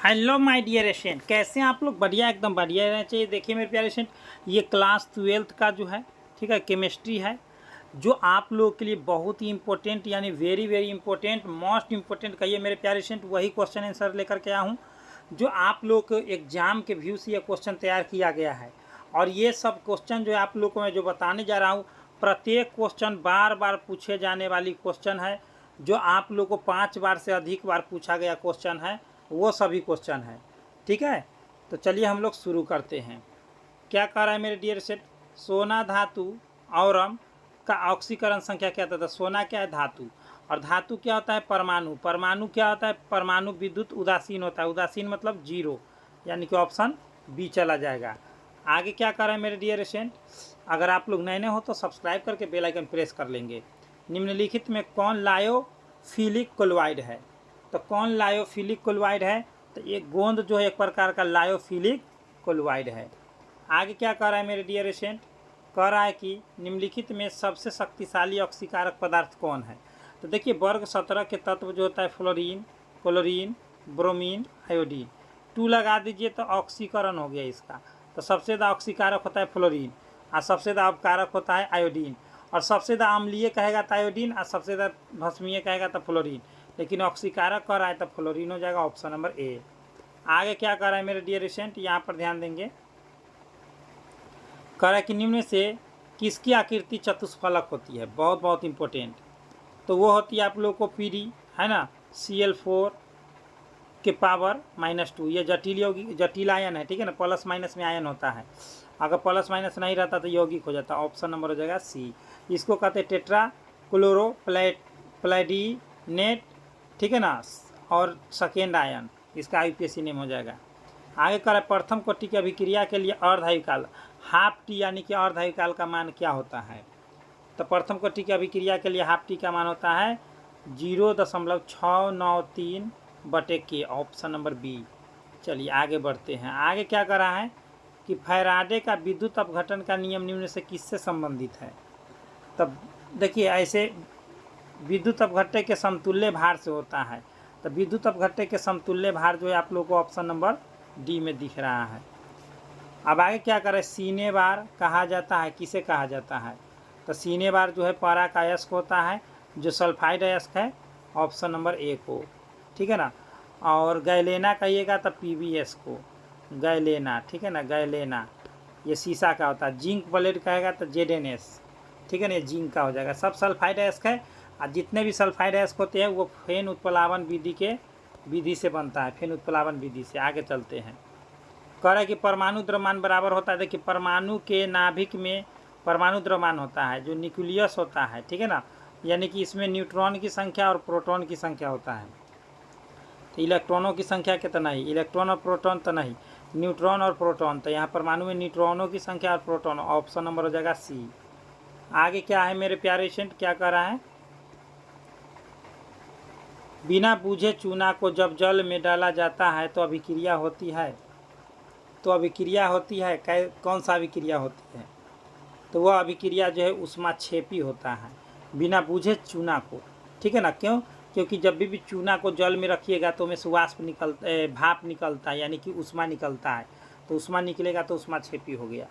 Hello my dear student, कैसे हैं आप लोग? बढ़िया, एकदम बढ़िया रहना चाहिए। देखिए मेरे प्यारे स्टूडेंट, ये क्लास 12th का जो है, ठीक है, केमिस्ट्री है, जो आप लोगों के लिए बहुत ही इंपॉर्टेंट, यानी very very important, most important कहिए मेरे प्यारे स्टूडेंट, वही क्वेश्चन आंसर लेकर के आया हूँ जो आप लोग को एग्जाम के व्यू से ये क्वेश्चन तैयार किया गया है। और ये सब क्वेश्चन जो आप लोग को मैं जो बताने जा रहा हूँ, प्रत्येक क्वेश्चन बार बार पूछे जाने वाली क्वेश्चन है, जो आप लोग को 5 बार से अधिक बार पूछा गया क्वेश्चन है, वो सभी क्वेश्चन है। ठीक है, तो चलिए हम लोग शुरू करते हैं। क्या कह रहा है मेरे डियर सेट? सोना धातु औरम का ऑक्सीकरण संख्या क्या होता है? सोना क्या है? धातु। और धातु क्या होता है? परमाणु। परमाणु क्या होता है? परमाणु विद्युत उदासीन होता है। उदासीन मतलब जीरो, यानी कि ऑप्शन बी चला जाएगा। आगे क्या कर रहे हैं मेरे डियर स्टूडेंट? अगर आप लोग नए नए हो तो सब्सक्राइब करके बेल आइकन प्रेस कर लेंगे। निम्नलिखित में कौन लायोफिलिक क्लोराइड है? तो कौन लायोफिलिक क्लोराइड है? तो एक गोंद जो है एक प्रकार का लायोफिलिक क्लोराइड है। आगे क्या कह रहा है मेरे डियर स्टूडेंट? कह रहा है कि निम्नलिखित में सबसे शक्तिशाली ऑक्सीकारक पदार्थ कौन है? तो देखिए, वर्ग 17 के तत्व जो होता है फ्लोरीन, क्लोरीन, ब्रोमीन, आयोडीन। 2 लगा दीजिए तो ऑक्सीकरण हो गया इसका। तो सबसे ज़्यादा ऑक्सीकारक होता है फ्लोरीन, और सबसे ज़्यादा अपकारक होता है आयोडीन। और सबसे ज़्यादा अम्लीय कहेगा तो आयोडीन, और सबसे ज़्यादा भस्मीय कहेगा तो फ्लोरीन। लेकिन ऑक्सीकारक कर रहा है तो फ्लोरीन हो जाएगा, ऑप्शन नंबर ए। आगे क्या कर रहा है मेरे डियर स्टूडेंट? यहाँ पर ध्यान देंगे। कह रहा है कि निम्न से किसकी आकृति चतुष्फलक होती है? बहुत बहुत इंपॉर्टेंट। तो वो होती है आप लोग को पीडी, है ना, Cl4 के पावर -2। ये जटिल आयन है, ठीक है ना, प्लस माइनस में आयन होता है। अगर प्लस माइनस नहीं रहता तो यौगिक हो जाता। ऑप्शन नंबर हो जाएगा सी। इसको कहते हैं टेट्रा क्लोरोप्लैटिनेट, ठीक है ना, और सेकेंड आयन, इसका IUPAC नेम हो जाएगा। आगे कर प्रथम कोटि की अभिक्रिया के लिए अर्धआयुकाल हाफ टी, यानी कि अर्धआयुकाल का मान क्या होता है? तो प्रथम कोटि की अभिक्रिया के लिए हाफ टी का मान होता है 0.693/K, ऑप्शन नंबर बी। चलिए आगे बढ़ते हैं। आगे क्या कर रहा है कि फैराडे का विद्युत अपघटन का नियम निम्न से किससे संबंधित है? तब देखिए, ऐसे विद्युत अपघट्य के समतुल्य भार से होता है। तो विद्युत अपघट्य के समतुल्य भार जो है आप लोग को ऑप्शन नंबर डी में दिख रहा है। अब आगे क्या करें? सीने बार कहा जाता है, किसे कहा जाता है? तो सीने बार जो है पारा का अयस्क होता है, जो सल्फाइड अयस्क है, ऑप्शन नंबर ए को, ठीक है ना। और गैलेना कहिएगा तो PbS को, गैलेना, ठीक है ना, गैलेना ये शीशा का होता है। जिंक ब्लेड कहेगा तो ZnS, ठीक है ना, ये जिंक का हो जाएगा। सब सल्फाइड अयस्क है, और जितने भी सल्फाइड अयस्क होते हैं वो फेन उत्प्लावन विधि से बनता है, फेन उत्प्लावन विधि से। आगे चलते हैं। कह रहा है कि परमाणु द्रव्यमान बराबर होता है। देखिए, परमाणु के नाभिक में परमाणु द्रव्यमान होता है जो न्यूक्लियस होता है, ठीक है ना, यानी कि इसमें न्यूट्रॉन की संख्या और प्रोटॉन की संख्या होता है। तो इलेक्ट्रॉनों की संख्या कितना ही? इलेक्ट्रॉन और प्रोटॉन तो नहीं, न्यूट्रॉन और प्रोटॉन। तो यहाँ परमाणु में न्यूट्रॉनों की संख्या और प्रोटॉन, ऑप्शन नंबर हो जाएगा सी। आगे क्या है मेरे प्यारे स्टूडेंट? क्या कह रहा है? बिना बूझे चूना को जब जल में डाला जाता है तो अभिक्रिया होती है। तो अभिक्रिया होती है, कौन सा अभिक्रिया होती है? तो वह अभिक्रिया जो है ऊष्माक्षेपी होता है, बिना बूझे चूना को, ठीक है ना। क्यों? क्योंकि जब भी चूना को जल में रखिएगा तो उसमें से वाष्प भाप निकलता है, यानी कि ऊष्मा निकलता है। तो ऊष्मा निकलेगा तो ऊष्माक्षेपी हो गया।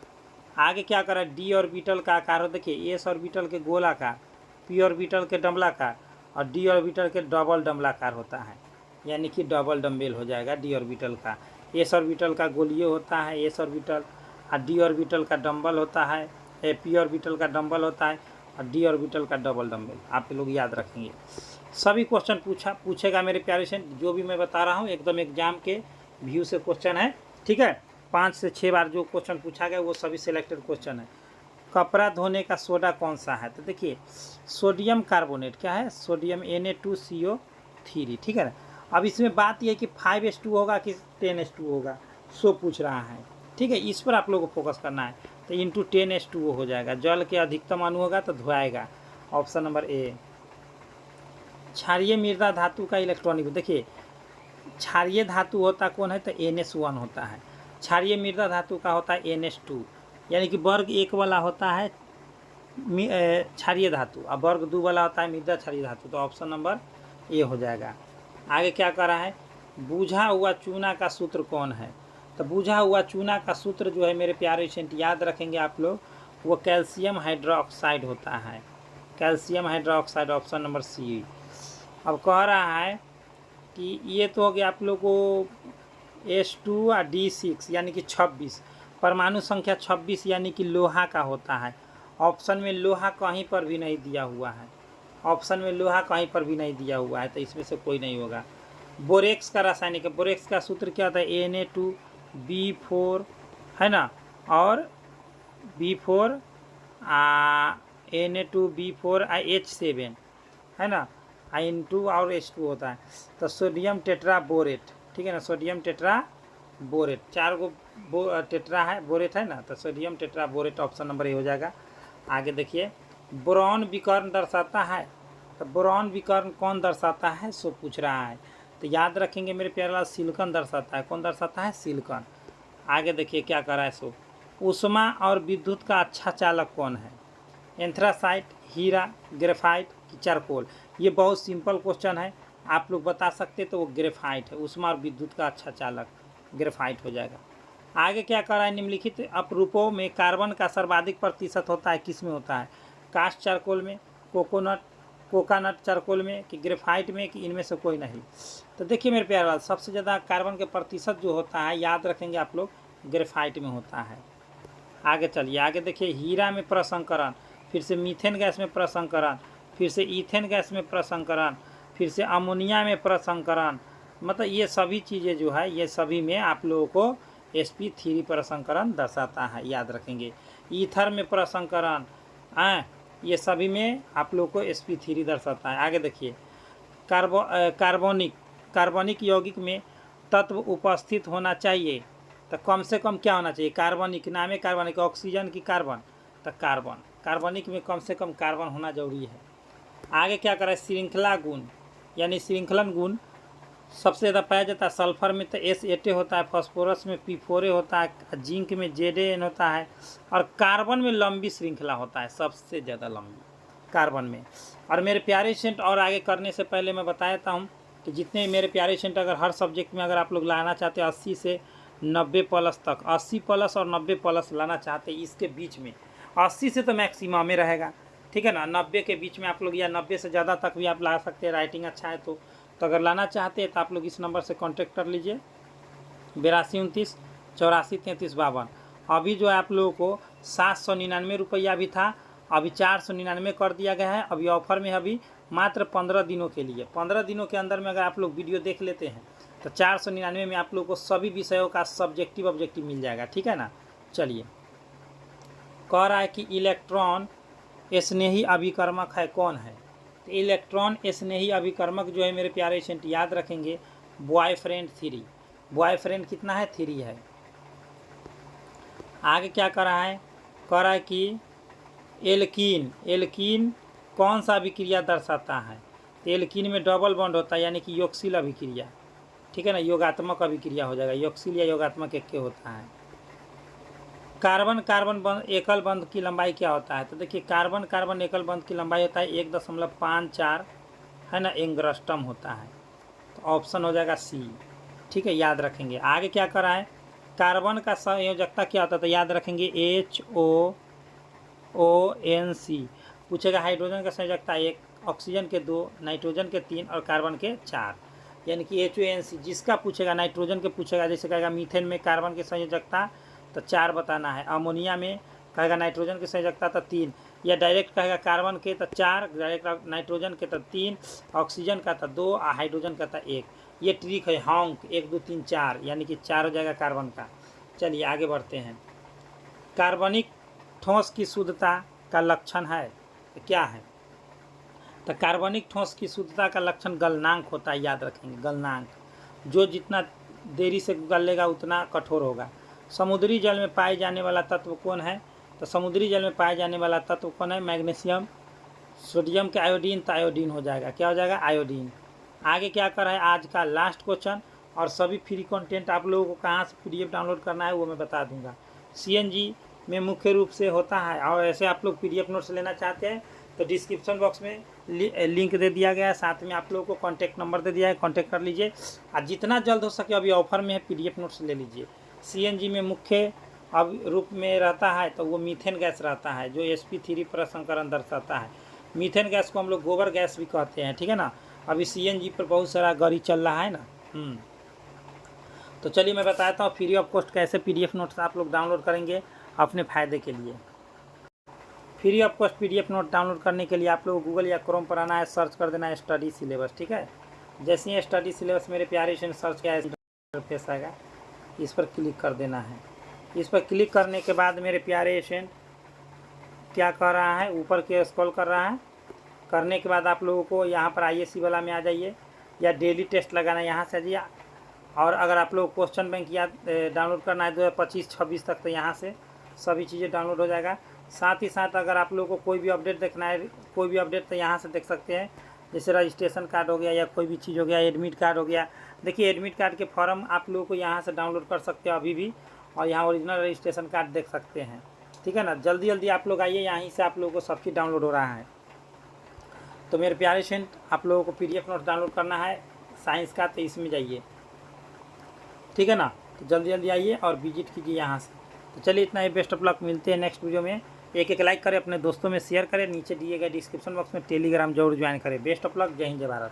आगे क्या करा? डी ऑर्बिटल का आकार हो, देखिए एस ऑर्बिटल के गोलाकार, पी ऑर्बिटल के डम्बलाकार, और डी ऑर्बिटल के डबल डम्बलाकार होता है, यानी कि डबल डम्बेल हो जाएगा डी ऑर्बिटल का। एस ऑर्बिटल का गोलीय होता है एस ऑर्बिटल, और डी ऑर्बिटल का डम्बल होता है, पी ऑर्बिटल का डम्बल होता है, और डी ऑर्बिटल का डबल डम्बल। आप लोग याद रखेंगे। सभी क्वेश्चन पूछेगा मेरे प्यारे से, जो भी मैं बता रहा हूँ एकदम एग्जाम के व्यू से क्वेश्चन है, ठीक है। 5 से 6 बार जो क्वेश्चन पूछा गया वो सभी सिलेक्टेड क्वेश्चन है। कपड़ा धोने का सोडा कौन सा है? तो देखिए, सोडियम कार्बोनेट क्या है? सोडियम Na2CO3, ठीक है ना। अब इसमें बात यह कि 5H2 होगा कि 10H2 होगा, सो पूछ रहा है, ठीक है। इस पर आप लोगों को फोकस करना है। तो इंटू 10H2O हो जाएगा। जल के अधिकतम अणु होगा तो धोआएगा, ऑप्शन नंबर ए। क्षारीय मृदा धातु का इलेक्ट्रॉनिक, देखिए क्षारीय धातु होता कौन है? तो NS1 होता है। क्षारीय मृदा धातु का होता है NS2, यानी कि वर्ग 1 वाला होता है क्षारीय धातु, और वर्ग 2 वाला होता है मृदा क्षारीय धातु। तो ऑप्शन नंबर ए हो जाएगा। आगे क्या कर रहा है? बूझा हुआ चूना का सूत्र कौन है? तो बूझा हुआ चूना का सूत्र जो है मेरे प्यारे स्टूडेंट याद रखेंगे आप लोग, वो कैल्शियम हाइड्रोक्साइड होता है। Calcium hydroxide, option number C. अब कह रहा है कि ये तो हो गया आप लोग को H2 और D6 यानी कि 26, परमाणु संख्या 26 यानी कि लोहा का होता है। ऑप्शन में लोहा कहीं पर भी नहीं दिया हुआ है, ऑप्शन में लोहा कहीं पर भी नहीं दिया हुआ है, तो इसमें से कोई नहीं होगा। बोरेक्स का रासायनिक, बोरेक्स का सूत्र क्या होता है? Na2B4 है ना, और B4 Na2B4 H7 है ना, N2 और H2 होता है। तो सोडियम टेट्रा बोरेट, ठीक है ना, सोडियम टेट्रा बोरेट, 4 गो टेट्रा है, बोरेट है ना, तो sodium tetra borate option number A हो जाएगा। आगे देखिए, बोरॉन विकर्ण दर्शाता है, तो बोरॉन विकर्ण कौन दर्शाता है सो पूछ रहा है। तो याद रखेंगे मेरे प्यारे लाल, सिलिकॉन दर्शाता है। कौन दर्शाता है? सिलिकॉन। आगे देखिए क्या कर रहा है सो, ऊष्मा और विद्युत का अच्छा चालक कौन है? एंथ्रासाइट, हीरा, ग्रेफाइट कि चारकोल? ये बहुत सिंपल क्वेश्चन है, आप लोग बता सकते तो वो ग्रेफाइट है। ऊष्मा और विद्युत का अच्छा चालक ग्रेफाइट हो जाएगा। आगे क्या कर रहा है? निम्नलिखित अपरूपों में कार्बन का सर्वाधिक प्रतिशत होता है, किस में होता है? कास्ट चारकोल में, कोकोनट चारकोल में, कि ग्रेफाइट में, कि इनमें से कोई नहीं? तो देखिए मेरे प्यारे लाल, सबसे ज़्यादा कार्बन के प्रतिशत जो होता है याद रखेंगे आप लोग, ग्रेफाइट में होता है। आगे चलिए, आगे देखिए, हीरा में प्रसंकरण, फिर से मीथेन गैस में प्रसंकरण, फिर से ईथेन गैस में प्रसंकरण, फिर से अमोनिया में प्रसंकरण, मतलब ये सभी चीज़ें जो है ये सभी में आप लोगों को sp3 प्रसंकरण दर्शाता है, याद रखेंगे। ईथर में प्रसंकरण, ये सभी में आप लोग को sp3 दर्शाता है। आगे देखिए, कार्बनिक यौगिक में तत्व उपस्थित होना चाहिए, तो कम से कम क्या होना चाहिए? कार्बनिक, नाम है कार्बनिक, ऑक्सीजन की कार्बन, तो कार्बनिक में कम से कम कार्बन होना जरूरी है। आगे क्या करें? श्रृंखला गुण यानी श्रृंखलन गुण सबसे ज़्यादा पाया जाता है सल्फर में, तो S8 होता है, फास्फोरस में P4 होता है, जिंक में ZN होता है, और कार्बन में लंबी श्रृंखला होता है, सबसे ज़्यादा लंबी कार्बन में। और मेरे प्यारे स्टूडेंट, और आगे करने से पहले मैं बता देता हूँ कि जितने मेरे प्यारे स्टूडेंट अगर हर सब्जेक्ट में अगर आप लोग लाना चाहते हैं 80 से 90 प्लस तक, 80 प्लस और 90 प्लस लाना चाहते हैं, इसके बीच में 80 से तो मैक्सिमम में रहेगा, ठीक है ना, 90 के बीच में आप लोग या 90 से ज़्यादा तक भी आप ला सकते हैं, राइटिंग अच्छा है तो अगर लाना चाहते हैं तो आप लोग इस नंबर से कांटेक्ट कर लीजिए, 82 29 84 33 52। अभी जो है आप लोगों को 799 रुपया भी था, अभी 499 कर दिया गया है। अभी ऑफर में अभी मात्र 15 दिनों के लिए, 15 दिनों के अंदर में अगर आप लोग वीडियो देख लेते हैं तो 499 में आप लोग को सभी विषयों का सब्जेक्टिव ऑब्जेक्टिव मिल जाएगा, ठीक है ना। चलिए, कह रहा है कि इलेक्ट्रॉन स्नेही अभिकर्मक है, कौन है? तो इलेक्ट्रॉन स्नेही अभिकर्मक जो है मेरे प्यारे स्टूडेंट याद रखेंगे, बॉयफ्रेंड 3। बॉयफ्रेंड कितना है? 3 है। आगे क्या कर रहा है? कह रहा है कि एल्कीन कौन सा अभिक्रिया दर्शाता है? तो एल्कीन में डबल बॉन्ड होता है यानी कि योगशील अभिक्रिया, ठीक है ना, योगात्मक अभिक्रिया हो जाएगा, योगशील या योगात्मक एक के होता है। कार्बन बंध एकल बंध की लंबाई क्या होता है? तो देखिए, कार्बन एकल बंध की लंबाई होता है 1.54 है ना, एंगस्ट्रॉम होता है, तो ऑप्शन हो जाएगा सी, ठीक है, याद रखेंगे। आगे क्या कर रहा है? कार्बन का संयोजकता क्या होता है? तो याद रखेंगे HOONC। पूछेगा हाइड्रोजन का संयोजकता 1, ऑक्सीजन के 2, नाइट्रोजन के 3 और कार्बन के 4, यानी कि HONC। जिसका पूछेगा नाइट्रोजन के पूछेगा, जैसे कहेगा मीथेन में कार्बन की संयोजकता तो 4 बताना है, अमोनिया में कहेगा नाइट्रोजन की संयोजकता तो 3, या डायरेक्ट कहेगा कार्बन के तो 4, डायरेक्ट नाइट्रोजन के तो 3, ऑक्सीजन का तो 2 और हाइड्रोजन का तो 1। ये ट्रिक है, हॉन्क 1 2 3 4, यानी कि 4 हो जाएगा कार्बन का। चलिए आगे बढ़ते हैं। कार्बनिक ठोस की शुद्धता का लक्षण है तो क्या है? तो कार्बनिक ठोस की शुद्धता का लक्षण गलनांक होता है, याद रखेंगे, गलनांक। जो जितना देरी से गलेगा उतना कठोर होगा। समुद्री जल में पाए जाने वाला तत्व कौन है? तो समुद्री जल में पाए जाने वाला तत्व कौन है? मैग्नीशियम। सोडियम के आयोडीन, तो आयोडीन हो जाएगा, क्या हो जाएगा? आयोडीन। आगे क्या कर रहा है? आज का लास्ट क्वेश्चन, और सभी फ्री कंटेंट आप लोगों को कहाँ से PDF डाउनलोड करना है वो मैं बता दूंगा। CNG में मुख्य रूप से होता है, और ऐसे आप लोग PDF नोट्स लेना चाहते हैं तो डिस्क्रिप्शन बॉक्स में लिंक दे दिया गया है, साथ में आप लोगों को कॉन्टैक्ट नंबर दे दिया है, कॉन्टैक्ट कर लीजिए। और जितना जल्द हो सके अभी ऑफर में है, PDF नोट्स ले लीजिए। CNG में मुख्य अब रूप में रहता है तो वो मीथेन गैस रहता है, जो sp3 प्रसंकरण दर्शाता है। मीथेन गैस को हम लोग गोबर गैस भी कहते हैं, ठीक है ना। अभी CNG पर बहुत सारा गाड़ी चल रहा है ना। तो चलिए मैं बताता हूँ फ्री ऑफ कॉस्ट कैसे PDF नोट्स आप लोग डाउनलोड करेंगे अपने फ़ायदे के लिए। Free of cost PDF note download करने के लिए आप लोग गूगल या क्रोम पर आना है, सर्च कर देना है स्टडी सिलेबस, ठीक है। जैसे ही स्टडी सिलेबस मेरे प्यारे से सर्च किया इंटरफेस आएगा, इस पर क्लिक कर देना है। इस पर क्लिक करने के बाद मेरे प्यारे एसेंट क्या कर रहा है, ऊपर के स्क्रॉल कर रहा है। करने के बाद आप लोगों को यहाँ पर ISC वाला में आ जाइए, या डेली टेस्ट लगाना है यहाँ से आ जाइए। और अगर आप लोग क्वेश्चन बैंक या डाउनलोड करना है 2025-26 तक, तो यहाँ से सभी चीज़ें डाउनलोड हो जाएगा। साथ ही साथ अगर आप लोगों को कोई भी अपडेट देखना है, कोई भी अपडेट तो यहाँ से देख सकते हैं। जैसे रजिस्ट्रेशन कार्ड हो गया या कोई भी चीज़ हो गया, एडमिट कार्ड हो गया। देखिए एडमिट कार्ड के फॉर्म आप लोगों को यहाँ से डाउनलोड कर सकते हो अभी भी, और यहाँ ओरिजिनल रजिस्ट्रेशन कार्ड देख सकते हैं, ठीक है ना। जल्दी जल्दी आप लोग आइए, यहीं से आप लोगों को सब चीज़ डाउनलोड हो रहा है। तो मेरे प्यारे स्टूडेंट, आप लोगों को PDF नोट डाउनलोड करना है साइंस का, तो इसमें जाइए, ठीक है ना। तो जल्दी जल्दी आइए और विजिट कीजिए यहाँ से। तो चलिए इतना ही, बेस्ट ऑफ लक, मिलते हैं नेक्स्ट वीडियो में। एक लाइक करें, अपने दोस्तों में शेयर करें, नीचे दिए गए डिस्क्रिप्शन बॉक्स में टेलीग्राम जरूर ज्वाइन करें। बेस्ट ऑफ लक, जय हिंद, जय भारत।